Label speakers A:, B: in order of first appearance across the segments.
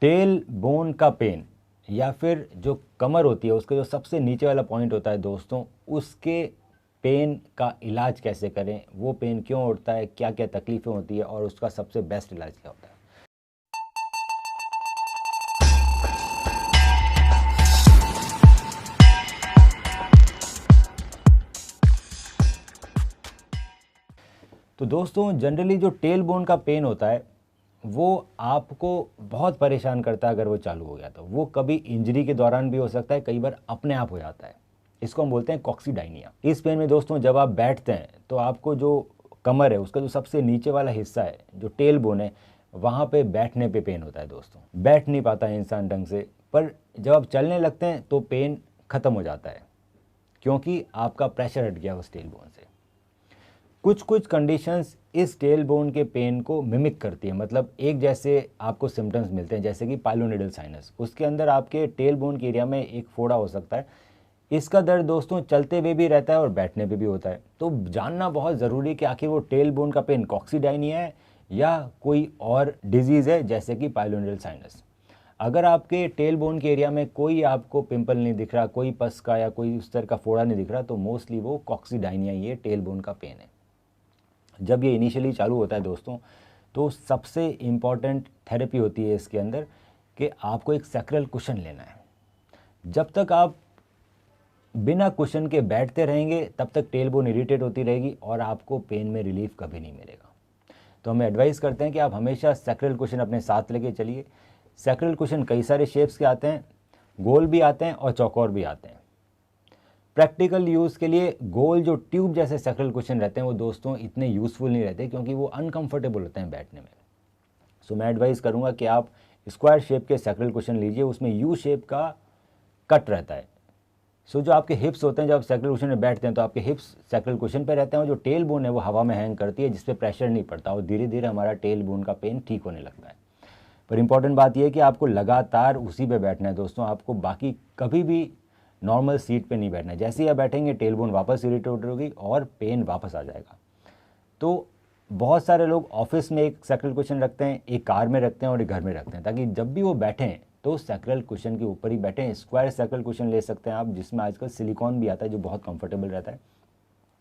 A: Tail bone का pen या फिर जो कमर होती है उसका जो सबसे नीचे वाला पॉइंट होता है दोस्तों, उसके पेन का इलाज कैसे करें, वो पेन क्यों उठता है, क्या क्या तकलीफ़ें होती है और उसका सबसे बेस्ट इलाज क्या होता है। तो दोस्तों जनरली जो टेल बोन का पेन होता है वो आपको बहुत परेशान करता है। अगर वो चालू हो गया तो वो कभी इंजरी के दौरान भी हो सकता है, कई बार अपने आप हो जाता है। इसको हम बोलते हैं कॉक्सीडाइनिया। इस पेन में दोस्तों जब आप बैठते हैं तो आपको जो कमर है उसका जो सबसे नीचे वाला हिस्सा है, जो टेल बोन है, वहाँ पे बैठने पे पेन होता है दोस्तों। बैठ नहीं पाता है इंसान ढंग से, पर जब आप चलने लगते हैं तो पेन ख़त्म हो जाता है, क्योंकि आपका प्रेशर हट गया उस टेल बोन से। कुछ कुछ कंडीशंस इस टेल बोन के पेन को मिमिक करती है, मतलब एक जैसे आपको सिम्टम्स मिलते हैं, जैसे कि पाइलोनिडल साइनस। उसके अंदर आपके टेल बोन के एरिया में एक फोड़ा हो सकता है। इसका दर्द दोस्तों चलते हुए भी रहता है और बैठने पे भी होता है। तो जानना बहुत ज़रूरी है कि आखिर वो टेल बोन का पेन कॉक्सीडाइनिया है या कोई और डिजीज़ है, जैसे कि पाइलोनिडल साइनस। अगर आपके टेल बोन के एरिया में कोई आपको पिंपल नहीं दिख रहा, कोई पस का या कोई उस तरह का फोड़ा नहीं दिख रहा, तो मोस्टली वो कॉक्सीडाइनिया, ये टेल बोन का पेन है। जब ये इनिशियली चालू होता है दोस्तों, तो सबसे इम्पॉर्टेंट थेरेपी होती है इसके अंदर कि आपको एक सैक्रल कुशन लेना है। जब तक आप बिना कुशन के बैठते रहेंगे तब तक टेल बोन इरिटेट होती रहेगी और आपको पेन में रिलीफ कभी नहीं मिलेगा। तो हम एडवाइस करते हैं कि आप हमेशा सैक्रल कुशन अपने साथ लेके चलिए। सैक्रल कुशन कई सारे शेप्स के आते हैं, गोल भी आते हैं और चौकोर भी आते हैं। प्रैक्टिकल यूज़ के लिए गोल जो ट्यूब जैसे सैक्रल कुशन रहते हैं वो दोस्तों इतने यूज़फुल नहीं रहते, क्योंकि वो अनकंफर्टेबल होते हैं बैठने में। सो मैं एडवाइस करूँगा कि आप स्क्वायर शेप के सैक्रल कुशन लीजिए, उसमें यू शेप का कट रहता है। सो जो आपके हिप्स होते हैं, जब आप सैक्रल कुशन में बैठते हैं तो आपके हिप्स सैक्रल कुशन पर रहते हैं और जो टेल बोन है वो हवा में हैंग करती है, जिस पे प्रेशर नहीं पड़ता और धीरे धीरे हमारा टेल बोन का पेन ठीक होने लगता है। पर इंपॉर्टेंट बात यह है कि आपको लगातार उसी पे बैठना है दोस्तों, आपको बाकी कभी भी नॉर्मल सीट पे नहीं बैठना है। जैसे ही आप बैठेंगे टेल बोन वापस इरिटेट होगी और पेन वापस आ जाएगा। तो बहुत सारे लोग ऑफिस में एक सैक्रल कुशन रखते हैं, एक कार में रखते हैं और एक घर में रखते हैं, ताकि जब भी वो बैठें तो सैक्रल कुशन के ऊपर ही बैठें। स्क्वायर सैक्रल कुशन ले सकते हैं आप, जिसमें आजकल सिलिकॉन भी आता है जो बहुत कंफर्टेबल रहता है।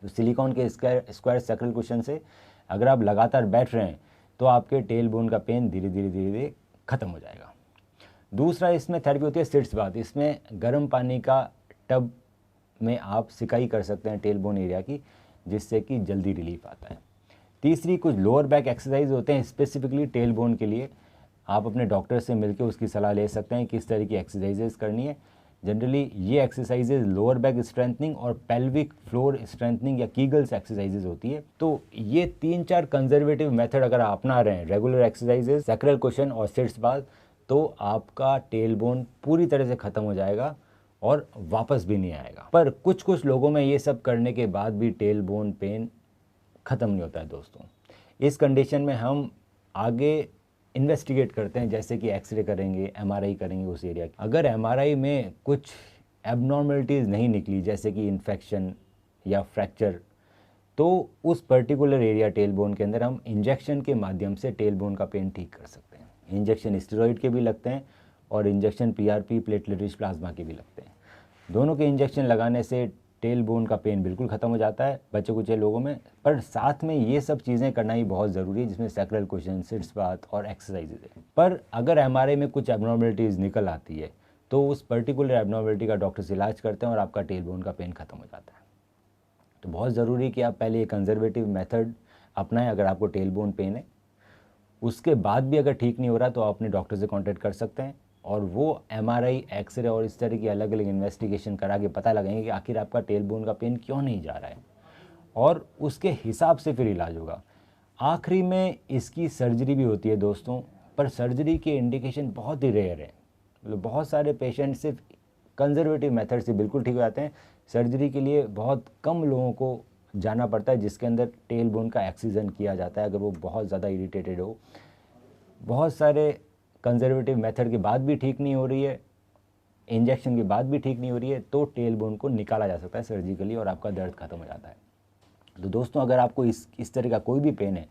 A: तो सिलिकॉन के स्क्वायर सैक्रल कुशन से अगर आप लगातार बैठ रहे हैं तो आपके टेल बोन का पेन धीरे धीरे धीरे धीरे ख़त्म हो जाएगा। दूसरा इसमें थेरेपी होती है सिट्स बाथ। इसमें गर्म पानी का टब में आप सिकाई कर सकते हैं टेल बोन एरिया की, जिससे कि जल्दी रिलीफ आता है। तीसरी कुछ लोअर बैक एक्सरसाइज होते हैं स्पेसिफिकली टेल बोन के लिए। आप अपने डॉक्टर से मिलकर उसकी सलाह ले सकते हैं किस तरह की एक्सरसाइजेज करनी है। जनरली ये एक्सरसाइजेज लोअर बैक स्ट्रेंथनिंग और पेल्विक फ्लोर स्ट्रेंथनिंग या कीगल्स एक्सरसाइजेज होती है। तो ये 3-4 कंजर्वेटिव मेथड अगर आप अपना रहे हैं, रेगुलर एक्सरसाइजेज, सैक्रल कुशन और सिट्स बाथ, तो आपका टेल बोन पूरी तरह से ख़त्म हो जाएगा और वापस भी नहीं आएगा। पर कुछ कुछ लोगों में ये सब करने के बाद भी टेल बोन पेन ख़त्म नहीं होता है दोस्तों। इस कंडीशन में हम आगे इन्वेस्टिगेट करते हैं, जैसे कि एक्सरे करेंगे, एमआरआई करेंगे उस एरिया की। अगर एमआरआई में कुछ एबनॉर्मलिटीज़ नहीं निकली, जैसे कि इन्फेक्शन या फ्रैक्चर, तो उस पर्टिकुलर एरिया टेल बोन के अंदर हम इंजेक्शन के माध्यम से टेल बोन का पेन ठीक कर सकते हैं। इंजेक्शन स्टेरॉइड के भी लगते हैं और injection PRP platelet rich plasma के भी लगते हैं। दोनों के इंजेक्शन लगाने से टेल बोन का पेन बिल्कुल ख़त्म हो जाता है बच्चे कुछ लोगों में। पर साथ में ये सब चीज़ें करना ही बहुत ज़रूरी है, जिसमें सैक्रल कुशन, सिट्स बाथ और एक्सरसाइजेज है। पर अगर एमआरआई में कुछ एबनॉर्मलिटीज़ निकल आती है तो उस पर्टिकुलर एबनॉर्मलिटी का डॉक्टर से इलाज करते हैं और आपका टेल बोन का पेन ख़त्म हो जाता है। तो बहुत ज़रूरी है कि आप पहले ये कंजर्वेटिव मेथड अपनाएं अगर आपको टेल बोन पेन है। उसके बाद भी अगर ठीक नहीं हो रहा तो आप अपने डॉक्टर से कांटेक्ट कर सकते हैं और वो एमआरआई, एक्सरे और इस तरह की अलग अलग इन्वेस्टिगेशन करा के पता लगाएंगे कि आखिर आपका टेल बोन का पेन क्यों नहीं जा रहा है, और उसके हिसाब से फिर इलाज होगा। आखिरी में इसकी सर्जरी भी होती है दोस्तों, पर सर्जरी के इंडिकेशन बहुत ही रेयर है। मतलब बहुत सारे पेशेंट सिर्फ कंजर्वेटिव मेथड से बिल्कुल ठीक हो जाते हैं। सर्जरी के लिए बहुत कम लोगों को जाना पड़ता है, जिसके अंदर टेल बोन का एक्सीजन किया जाता है अगर वो बहुत ज़्यादा इरिटेटेड हो। बहुत सारे कंजर्वेटिव मेथड के बाद भी ठीक नहीं हो रही है, इंजेक्शन के बाद भी ठीक नहीं हो रही है, तो टेल बोन को निकाला जा सकता है सर्जिकली और आपका दर्द खत्म हो जाता है। तो दोस्तों अगर आपको इस तरह का कोई भी पेन है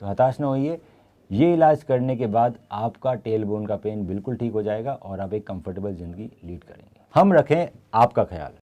A: तो हताश ना होइए, ये इलाज करने के बाद आपका टेल बोन का पेन बिल्कुल ठीक हो जाएगा और आप एक कंफर्टेबल ज़िंदगी लीड करेंगे। हम रखें आपका ख्याल।